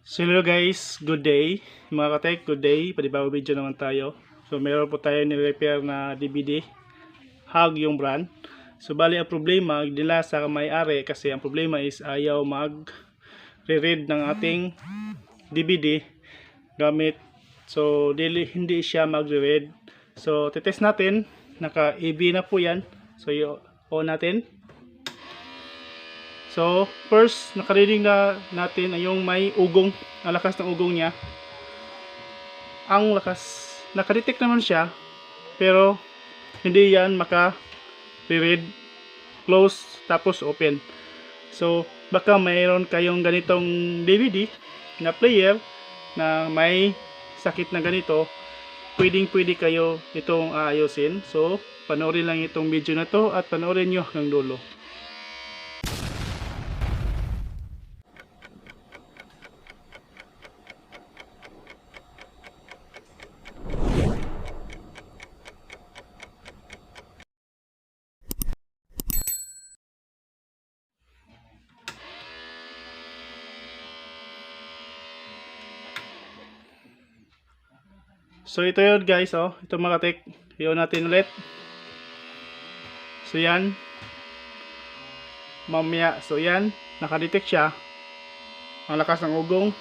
So hello guys, good day. Mga katek, good day. Panibagong video naman tayo. So meron po tayo ni-repair na DVD. Hug yung brand. So bali ang problema, nila sa may-ari kasi ang problema is ayaw mag-reread ng ating DVD gamit. So hindi siya magre-read. So titest natin. Naka-AV na po yan. So i-on natin. So, first, nakareading na natin ay yung may ugong, ang lakas ng ugong niya. Ang lakas, nakadetect naman siya, pero hindi yan maka-read, close, tapos open. So, baka mayroon kayong ganitong DVD na player na may sakit na ganito, pwede kayo itong aayusin. So, panoorin lang itong video na to at panoorin nyo hanggang dulo. So ito yun guys, ito mga tek, i-on natin ulit. So yan, mamaya, so yan, nakadetect siya, ang lakas ng ugong.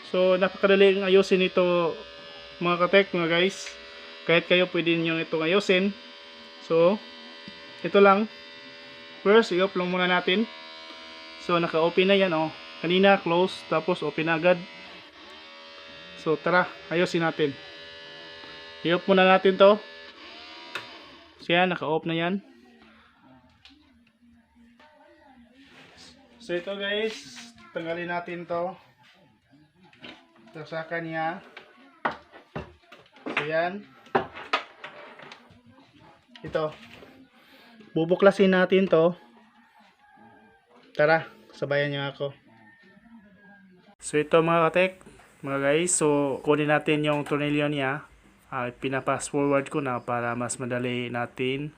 So napakadali ayusin ito mga katek, mga guys, kahit kayo pwede nyo itong ayusin. So ito lang, first i-off lang muna natin. So naka-open na yan, kanina close, tapos open agad. So tara, ayusin natin. I-off muna natin to. So yan, naka-off na yan. So ito guys, tanggalin natin to. Ito sa kanya. So yan. Ito. Bubuklasin natin to. Tara, sabayan niyo ako. So ito mga katek, mga guys, so kunin natin yung tornilyo niya. Pinapass forward ko na para mas madali natin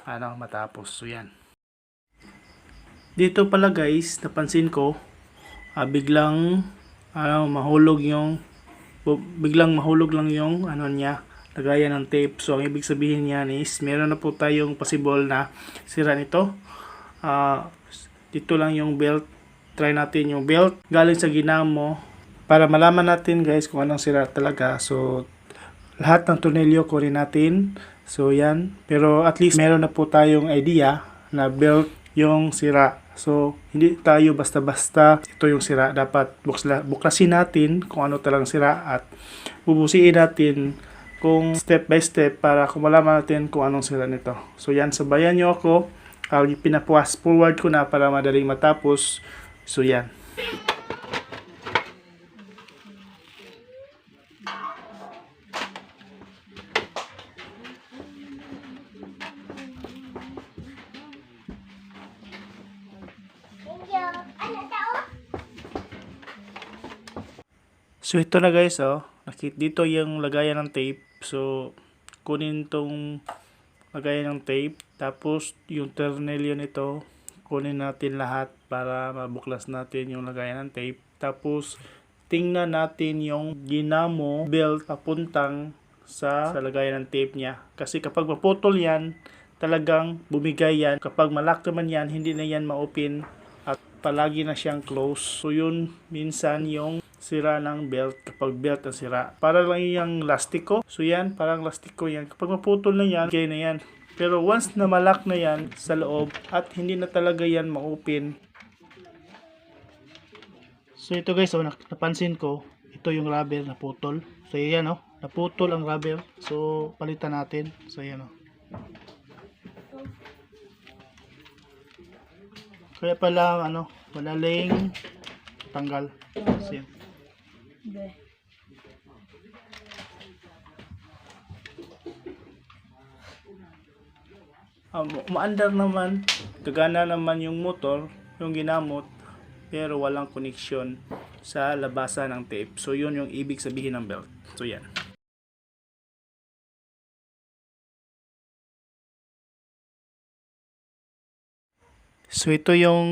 matapos. So yan. Dito pala guys, napansin ko biglang mahulog lang yung niya, lagayan ng tape. So ang ibig sabihin niyan is meron na po tayong possible na sira nito. Dito lang yung belt. Try natin yung belt galing sa ginamo para malaman natin guys kung anong sira talaga. So lahat ng tornilyo kunin natin. So yan, pero at least meron na po tayong idea na belt yung sira. So hindi tayo basta-basta ito yung sira. Dapat buklasin natin kung ano talagang sira at bubusiin natin kung step by step para kung malaman natin kung anong sira nito. So yan, sabayan nyo ako. Pinapuas forward ko na para madaling matapos. So yan. So ito na guys, dito yung lagayan ng tape. So kunin tong lagayan ng tape, tapos yung tornilyo nito kunin natin lahat para mabuklas natin yung lagayan ng tape. Tapos tingnan natin yung ginamo belt papuntang sa lagayan ng tape niya. Kasi kapag maputol yan, talagang bumigay yan. Kapag malak naman yan, hindi na yan ma-open at palagi na siyang close. So yun minsan yung sira ng belt kapag belt ang sira. Para lang yung lastiko. So yan, parang lastiko yan. Kapag maputol na yan, okay na yan. Pero once na malak na yan sa loob at hindi na talaga yan ma-open. So ito guys, napansin ko, ito yung rubber na putol. So yan naputol ang rubber. So palitan natin. So yan Kaya pala madaling tanggal. So yan. Umaandar naman, gagana naman yung motor, yung ginamot, pero walang connection sa labasan ng tape. So yun yung ibig sabihin ng belt. So yan. So ito yung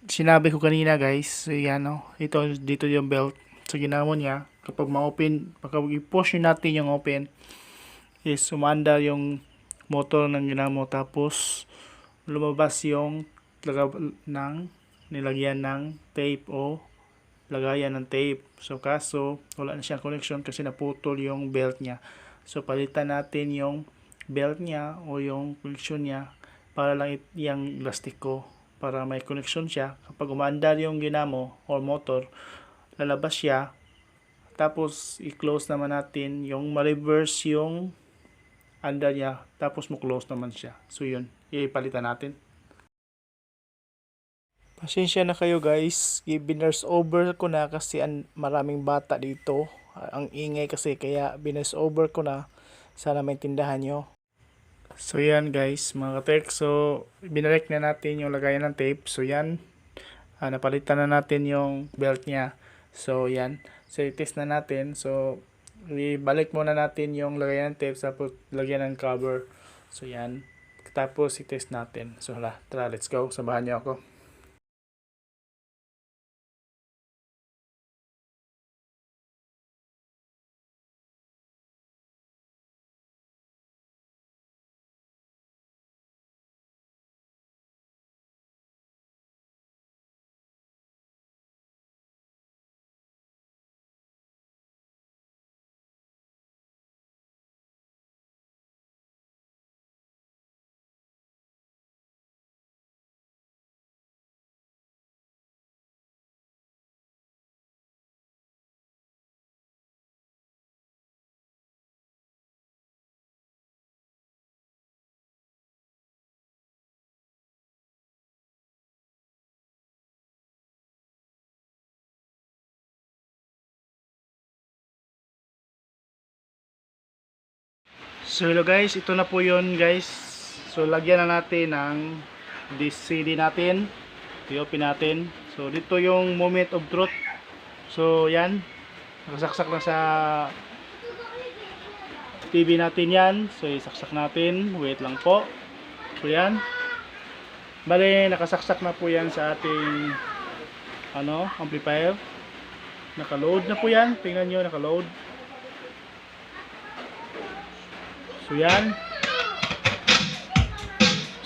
sinabi ko kanina guys, so yan no, dito yung belt. So ginamon niya, kapag ma-open, kapag i-push natin yung open, is umanda yung motor ng ginamo, tapos lumabas yung nilagyan ng tape o lagayan ng tape. So kaso wala na siyang connection kasi naputol yung belt niya. So palitan natin yung belt niya o yung connection niya para lang yung plastiko para may connection siya. Kapag umaandar yung ginamo or motor, lalabas siya. Tapos i-close naman natin yung ma-reverse yung andar niya, tapos mo close naman siya. So yun, ipalitan natin. Pasensya na kayo guys, binurse over ko na kasi maraming bata dito. Ang ingay kasi kaya binurse over ko na. Sana maintindihan nyo. So yan guys, mga katek. So binarek na natin yung lagayan ng tape. So yan, napalitan na natin yung belt niya. So yan, so i-test na natin. So ibalik muna natin yung lagayan ng tape, tapos lagyan ng cover. So yan, tapos i-test natin. So tara, let's go, samahan niyo ako. So hello guys, ito na po yon guys. So lagyan na natin ng this CD natin. I-open natin. So dito yung moment of truth. So yan, nakasaksak na sa TV natin yan. So isaksak natin. Wait lang po. So yan. Bale, nakasaksak na po yan sa ating amplifier. Naka-load na po yan. Tingnan nyo, naka-load. So yan.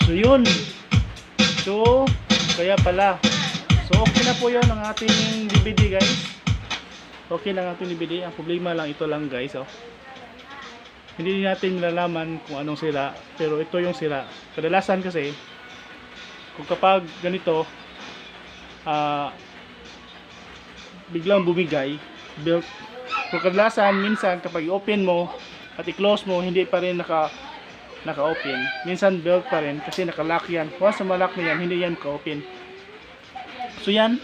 So yun. So kaya pala. So okay na po yun ang ating DVD guys. Okay lang ang ating DVD. Ang problema lang ito lang guys. Hindi natin malalaman kung anong sira. Pero ito yung sira. Kadalasan kasi kung kapag ganito biglang bumigay belt. Kung kadalasan minsan kapag i-open mo at i-close mo, hindi pa rin naka-open. Minsan belt pa rin kasi naka-lock yan. Once na ma-lock na yan, hindi yan naka-open. So yan,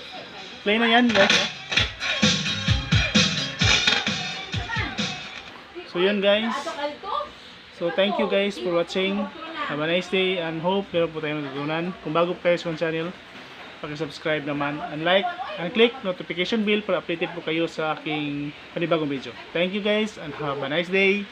play na yan guys. So yun guys. So thank you guys for watching. Have a nice day and hope meron po tayong natutunan. Kung bago po kayo sa channel, paki-subscribe naman and like and click notification bell para updated po kayo sa aking panibagong video. Thank you guys and have a nice day.